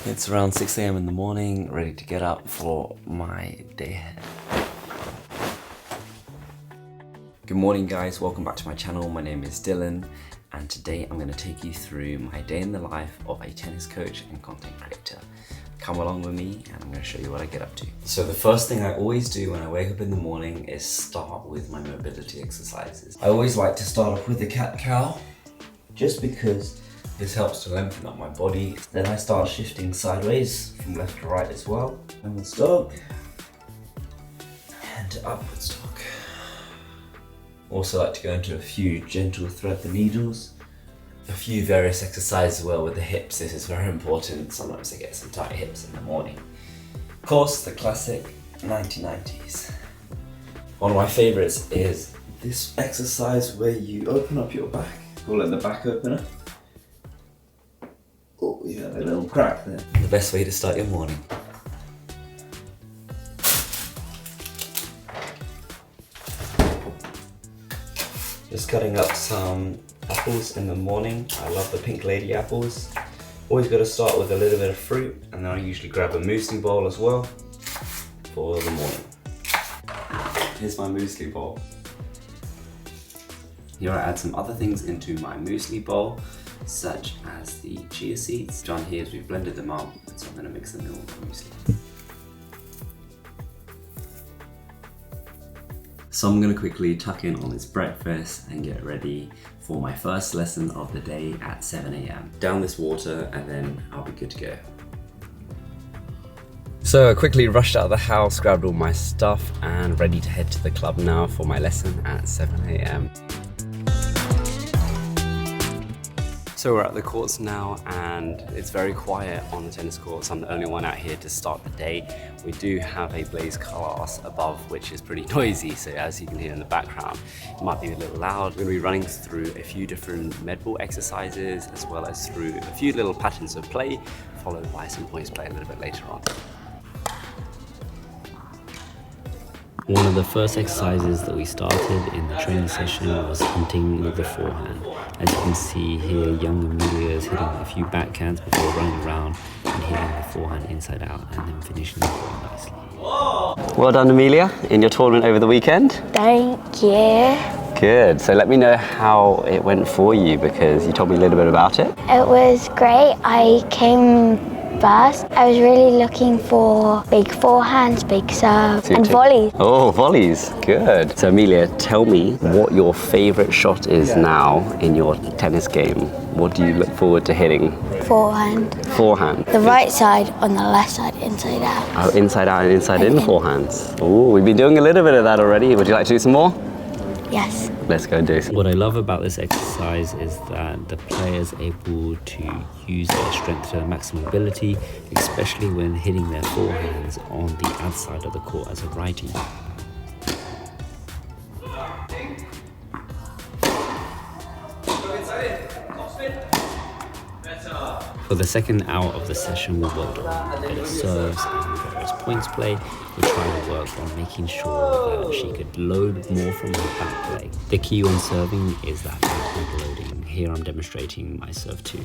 It's around 6 a.m. in the morning, ready to get up for my day ahead. Good morning guys, welcome back to my channel. My name is Dylan and today I'm going to take you through my day in the life of a tennis coach and content creator. Come along with me and I'm going to show you what I get up to. So the first thing I always do when I wake up in the morning is start with my mobility exercises. I always like to start off with the cat-cow just because this helps to lengthen up my body. Then I start shifting sideways from left to right as well. Downwards dog and to upwards dog. Also like to go into a few gentle thread the needles. A few various exercises as well with the hips. This is very important. Sometimes I get some tight hips in the morning. Of course, the classic 1990s. One of my favorites is this exercise where you open up your back. Call it the back opener. Oh, you have a little crack there. The best way to start your morning. Just cutting up some apples in the morning. I love the pink lady apples. Always got to start with a little bit of fruit, and then I usually grab a muesli bowl as well for the morning. Here's my muesli bowl. Here I add some other things into my muesli bowl, such as the chia seeds. Done here is we've blended them up, so I'm going to mix them in with the muesli. So I'm going to quickly tuck in on this breakfast and get ready for my first lesson of the day at 7 a.m. Down this water and then I'll be good to go. So I quickly rushed out of the house, grabbed all my stuff and ready to head to the club now for my lesson at 7 a.m. So we're at the courts now and it's very quiet on the tennis courts. I'm the only one out here to start the day. We do have a blaze class above which is pretty noisy, so as you can hear in the background it might be a little loud. We're going to be running through a few different med ball exercises as well as through a few little patterns of play, followed by some points play a little bit later on. One of the first exercises that we started in the training session was hunting with the forehand. As you can see here, young Amelia is hitting a few backhands before running around and hitting the forehand inside out and then finishing the ball nicely. Well done, Amelia, in your tournament over the weekend. Thank you. Good. So let me know how it went for you because you told me a little bit about it. It was great. I came first. I was really looking for big forehands, big serves, and volleys. Oh, volleys. Good. So Amelia, tell me what your favorite shot is now in your tennis game. What do you look forward to hitting? Forehand. Forehand. The right side on the left side, inside out. Oh, inside out and inside in forehands. Oh, we've been doing a little bit of that already. Would you like to do some more? Yes. Let's go do some. What I love about this exercise is that the player is able to use their strength to their maximum ability, especially when hitting their forehands on the outside of the court as a righty. For the second hour of the session, we worked on a bit of serves and various points play. We're trying to work on making sure that she could load more from her back leg. The key on serving is that backward loading. Here I'm demonstrating my serve too.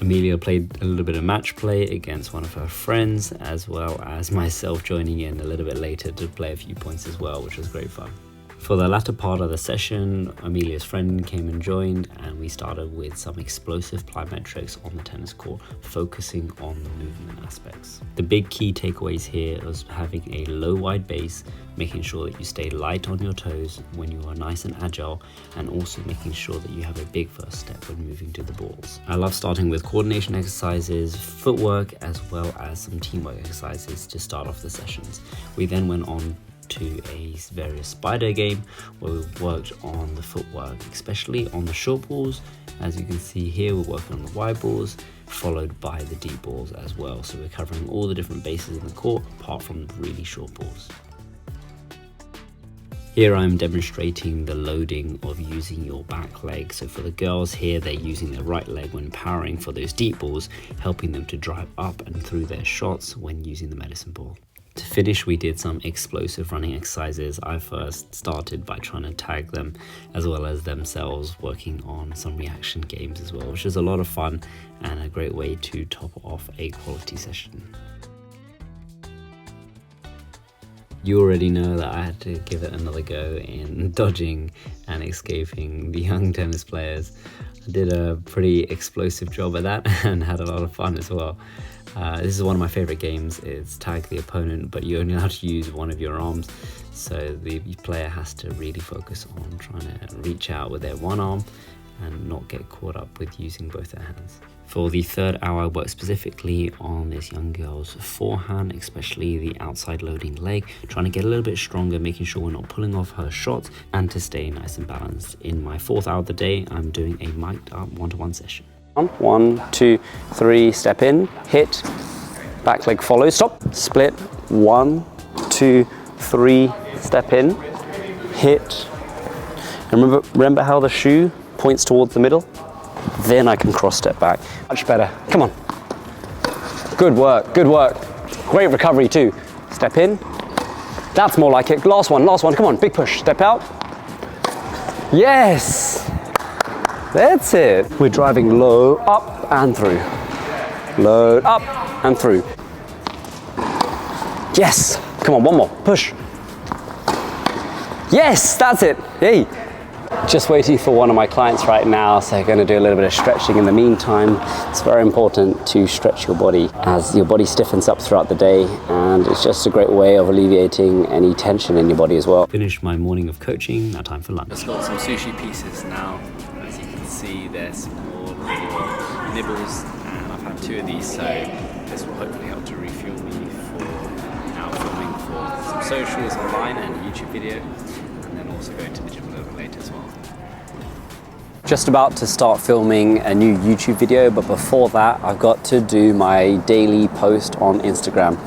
Amelia played a little bit of match play against one of her friends, as well as myself joining in a little bit later to play a few points as well, which was great fun. For the latter part of the session, Amelia's friend came and joined and we started with some explosive plyometrics on the tennis court, focusing on the movement aspects. The big key takeaways here was having a low wide base, making sure that you stay light on your toes when you are nice and agile, and also making sure that you have a big first step when moving to the balls. I love starting with coordination exercises, footwork, as well as some teamwork exercises to start off the sessions. We then went on to a various spider game where we worked on the footwork, especially on the short balls. As you can see here, we're working on the wide balls, followed by the deep balls as well. So we're covering all the different bases in the court, apart from the really short balls. Here I'm demonstrating the loading of using your back leg. So for the girls here, they're using their right leg when powering for those deep balls, helping them to drive up and through their shots when using the medicine ball. To finish, we did some explosive running exercises. I first started by trying to tag them as well as themselves, working on some reaction games as well, which is a lot of fun and a great way to top off a quality session. You already know that I had to give it another go in dodging and escaping the young tennis players. I did a pretty explosive job at that and had a lot of fun as well. This is one of my favorite games. It's tag the opponent, but you only have to use one of your arms. So the player has to really focus on trying to reach out with their one arm and not get caught up with using both their hands. For the third hour, I worked specifically on this young girl's forehand, especially the outside loading leg, trying to get a little bit stronger, making sure we're not pulling off her shots and to stay nice and balanced. In my fourth hour of the day, I'm doing a mic'd up one-to-one session. 1, 2, 3, step in, hit, back leg follows, stop, split, 1, 2, 3, step in, hit. And remember how the shoe points towards the middle? Then I can cross step back. Much better, come on. Good work, good work. Great recovery too. Step in, that's more like it. Last one, come on, big push, step out. Yes! That's it. We're driving low, up and through. Low, up and through. Yes. Come on, one more. Push. Yes, that's it. Hey. Just waiting for one of my clients right now, so going to do a little bit of stretching in the meantime. It's very important to stretch your body as your body stiffens up throughout the day, and it's just a great way of alleviating any tension in your body as well. Finished my morning of coaching, now time for lunch. Just got some sushi pieces now. As you can see, they're small little nibbles, and I've had 2 of these, so this will hopefully help to refuel me for now filming for some socials online and a YouTube video, and then also going to the gym a little bit later as well. Just about to start filming a new YouTube video, but before that I've got to do my daily post on Instagram.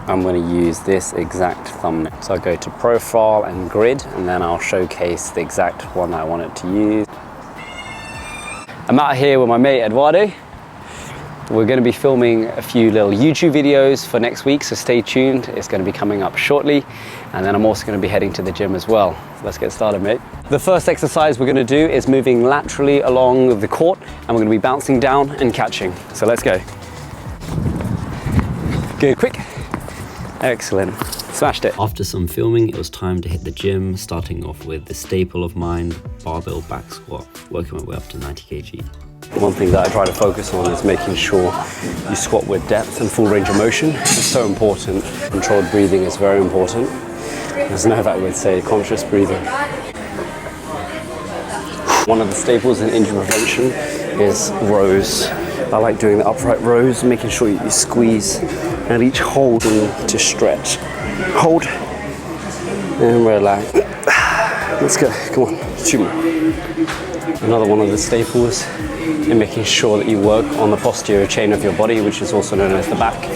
I'm going to use this exact thumbnail. So I'll go to profile and grid, and then I'll showcase the exact one that I want it to use. I'm out here with my mate Eduardo. We're going to be filming a few little YouTube videos for next week, so stay tuned. It's going to be coming up shortly, and then I'm also going to be heading to the gym as well. So let's get started, mate. The first exercise we're going to do is moving laterally along the court, and we're going to be bouncing down and catching. So let's go. Good, quick. Excellent. Smashed it. After some filming, it was time to hit the gym, starting off with the staple of mine, barbell back squat, working my way up to 90 kg. One thing that I try to focus on is making sure you squat with depth and full range of motion. It's so important. Controlled breathing is very important. As Novak would say, conscious breathing. One of the staples in injury prevention is rows. I like doing the upright rows, making sure you squeeze and each hold to stretch. Hold and relax. Let's go, come on, 2 more. Another one of the staples in making sure that you work on the posterior chain of your body, which is also known as the back,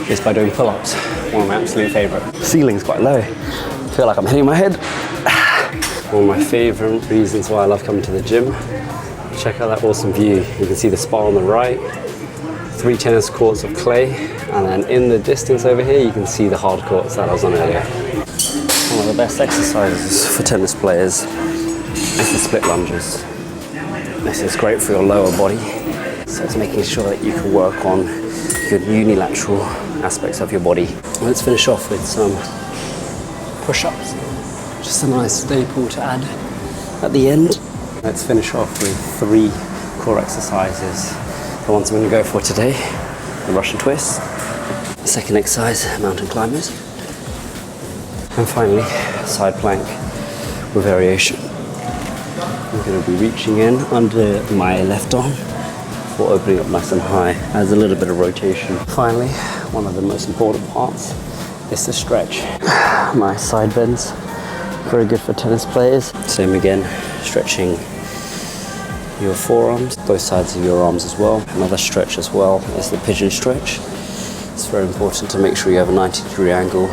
is by doing pull-ups. One of my absolute favorite. The ceiling's quite low. I feel like I'm hitting my head. One of my favorite reasons why I love coming to the gym. Check out that awesome view. You can see the spa on the right, 3 tennis courts of clay, and then in the distance over here you can see the hard courts that I was on earlier. One of the best exercises for tennis players is the split lunges. This is great for your lower body, so it's making sure that you can work on good unilateral aspects of your body. Let's finish off with some push-ups. Just a nice staple to add at the end. Let's finish off with 3 core exercises. The ones I'm going to go for today, the Russian twist. The second exercise, mountain climbers. And finally, side plank with variation. I'm going to be reaching in under my left arm for opening up nice and high. Adds a little bit of rotation. Finally, one of the most important parts is the stretch. My side bends, very good for tennis players. Same again, stretching your forearms, both sides of your arms as well. Another stretch as well is the pigeon stretch. It's very important to make sure you have a 90-degree angle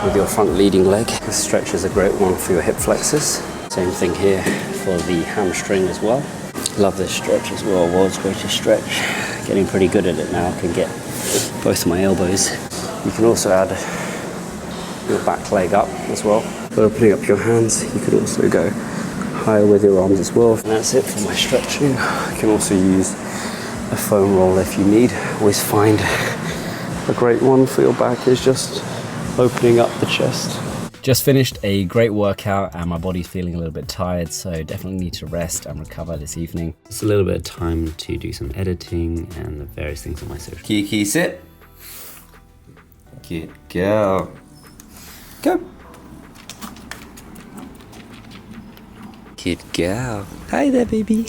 with your front leading leg. This stretch is a great one for your hip flexors. Same thing here for the hamstring as well. Love this stretch as well, world's greatest stretch. Getting pretty good at it now, I can get both my elbows. You can also add your back leg up as well. But opening up your hands, you could also go higher with your arms as well. And that's it for my stretching. You can also use a foam roller if you need. Always find a great one for your back is just opening up the chest. Just finished a great workout and my body's feeling a little bit tired, so definitely need to rest and recover this evening. It's a little bit of time to do some editing and the various things on my social. Kiki, sit. Good girl. Go. Good girl. Hi there, baby.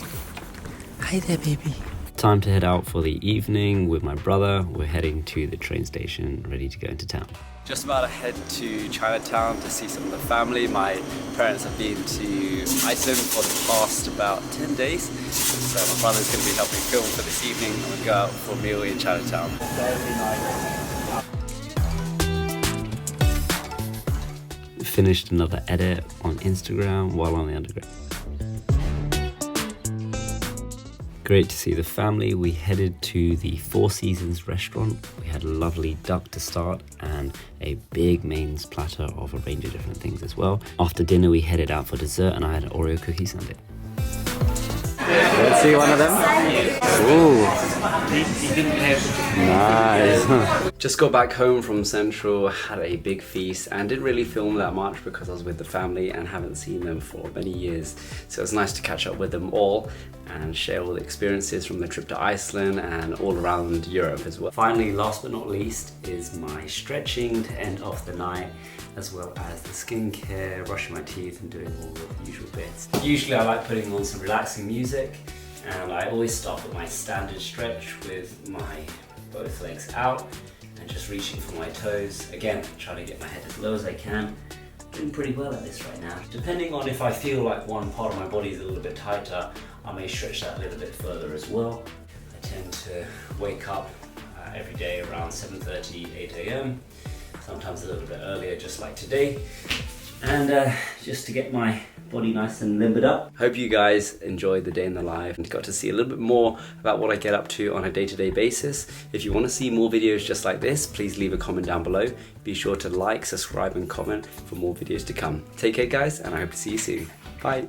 Hi there, baby. Time to head out for the evening with my brother. We're heading to the train station, ready to go into town. Just about to head to Chinatown to see some of the family. My parents have been to Iceland for the past about 10 days. So my brother's going to be helping film for this evening. I'm going to go out for a meal in Chinatown. Finished another edit on Instagram while on the underground. Great to see the family. We headed to the Four Seasons restaurant. We had a lovely duck to start and a big mains platter of a range of different things as well. After dinner, we headed out for dessert and I had an Oreo cookie sundae. Let's see one of them. Ooh. Nice. Just got back home from Central, had a big feast and didn't really film that much because I was with the family and haven't seen them for many years. So it was nice to catch up with them all and share all the experiences from the trip to Iceland and all around Europe as well. Finally, last but not least, is my stretching to end off the night, as well as the skincare, brushing my teeth and doing all the usual bits. Usually I like putting on some relaxing music and I always start with my standard stretch with my both legs out and just reaching for my toes. Again, trying to get my head as low as I can. Doing pretty well at this right now. Depending on if I feel like one part of my body is a little bit tighter, I may stretch that a little bit further as well. I tend to wake up every day around 7:30, 8 a.m. Sometimes a little bit earlier, just like today. And just to get my body nice and limbered up. Hope you guys enjoyed the day in the life and got to see a little bit more about what I get up to on a day-to-day basis. If you want to see more videos just like this, please leave a comment down below. Be sure to like, subscribe and comment for more videos to come. Take care guys, and I hope to see you soon. Bye.